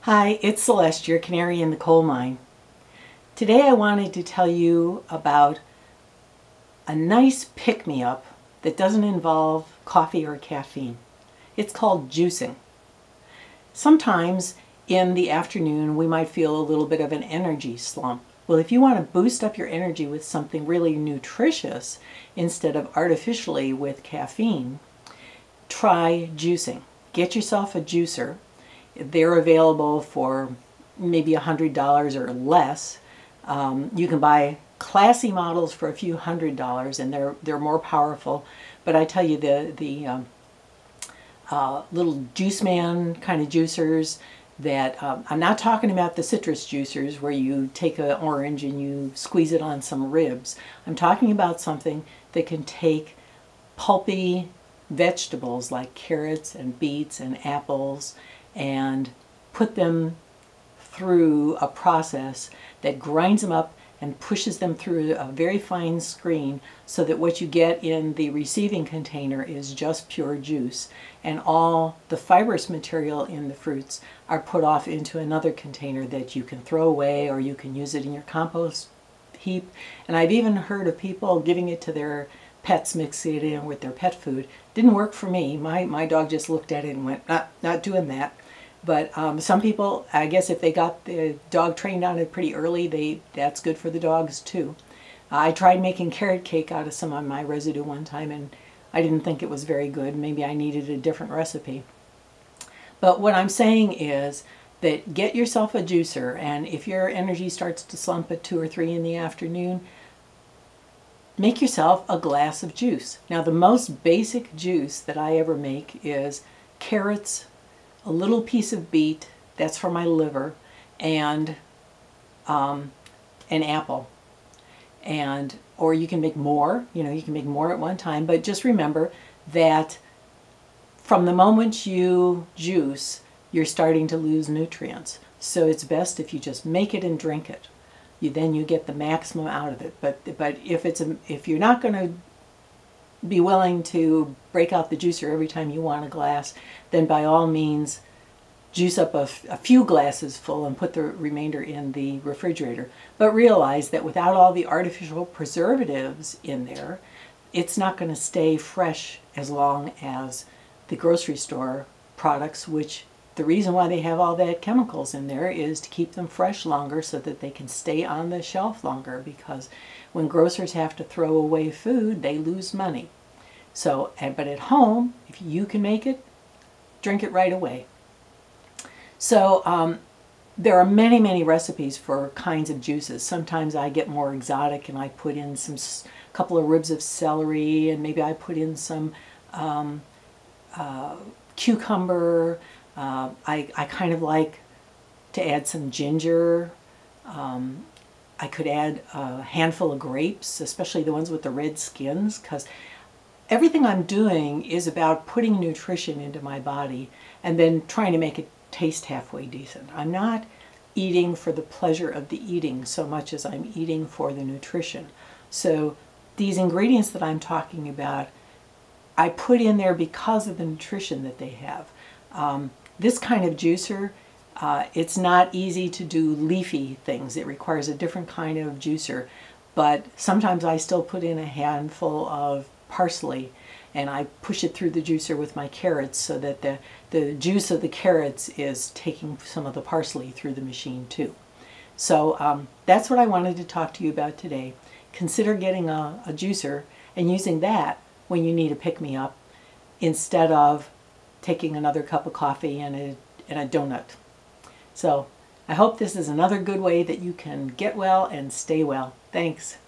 Hi, it's Celeste, your canary in the coal mine. Today I wanted to tell you about a nice pick-me-up that doesn't involve coffee or caffeine. It's called juicing. Sometimes in the afternoon we might feel a little bit of an energy slump. Well, if you want to boost up your energy with something really nutritious instead of artificially with caffeine, try juicing. Get yourself a juicer. They're available for maybe $100 or less. You can buy classy models for a few $100s, and they're more powerful. But I tell you, the little juice man kind of juicers that I'm not talking about the citrus juicers where you take an orange and you squeeze it on some ribs. I'm talking about something that can take pulpy vegetables like carrots and beets and apples and put them through a process that grinds them up and pushes them through a very fine screen so that what you get in the receiving container is just pure juice, and all the fibrous material in the fruits are put off into another container that you can throw away, or you can use it in your compost heap. And I've even heard of people giving it to their pets, mixing it in with their pet food. Didn't work for me. My dog just looked at it and went, not doing that. But some people, I guess if they got the dog trained on it pretty early, that's good for the dogs too. I tried making carrot cake out of some of my residue one time, and I didn't think it was very good. Maybe I needed a different recipe. But what I'm saying is that get yourself a juicer, and if your energy starts to slump at 2 or 3 in the afternoon, make yourself a glass of juice. Now, the most basic juice that I ever make is carrots, a little piece of beet, that's for my liver, and an apple. Or you can make more, you can make more at one time, but just remember that from the moment you juice, you're starting to lose nutrients. So it's best if you just make it and drink it. Then you get the maximum out of it. But if you're not going to be willing to break out the juicer every time you want a glass, then by all means juice up a few glasses full and put the remainder in the refrigerator. But realize that without all the artificial preservatives in there, it's not going to stay fresh as long as the grocery store products, which the reason why they have all that chemicals in there is to keep them fresh longer so that they can stay on the shelf longer, because when grocers have to throw away food, they lose money. So, but at home, if you can make it, drink it right away. So there are many, many recipes for kinds of juices. Sometimes I get more exotic and I put in couple of ribs of celery, and maybe I put in some cucumber. I kind of like to add some ginger. I could add a handful of grapes, especially the ones with the red skins, because everything I'm doing is about putting nutrition into my body and then trying to make it taste halfway decent. I'm not eating for the pleasure of the eating so much as I'm eating for the nutrition. So these ingredients that I'm talking about, I put in there because of the nutrition that they have. This kind of juicer, it's not easy to do leafy things. It requires a different kind of juicer, but sometimes I still put in a handful of parsley and I push it through the juicer with my carrots so that the juice of the carrots is taking some of the parsley through the machine too. So that's what I wanted to talk to you about today. Consider getting a juicer and using that when you need a pick-me-up instead of taking another cup of coffee and a donut. So I hope this is another good way that you can get well and stay well. Thanks.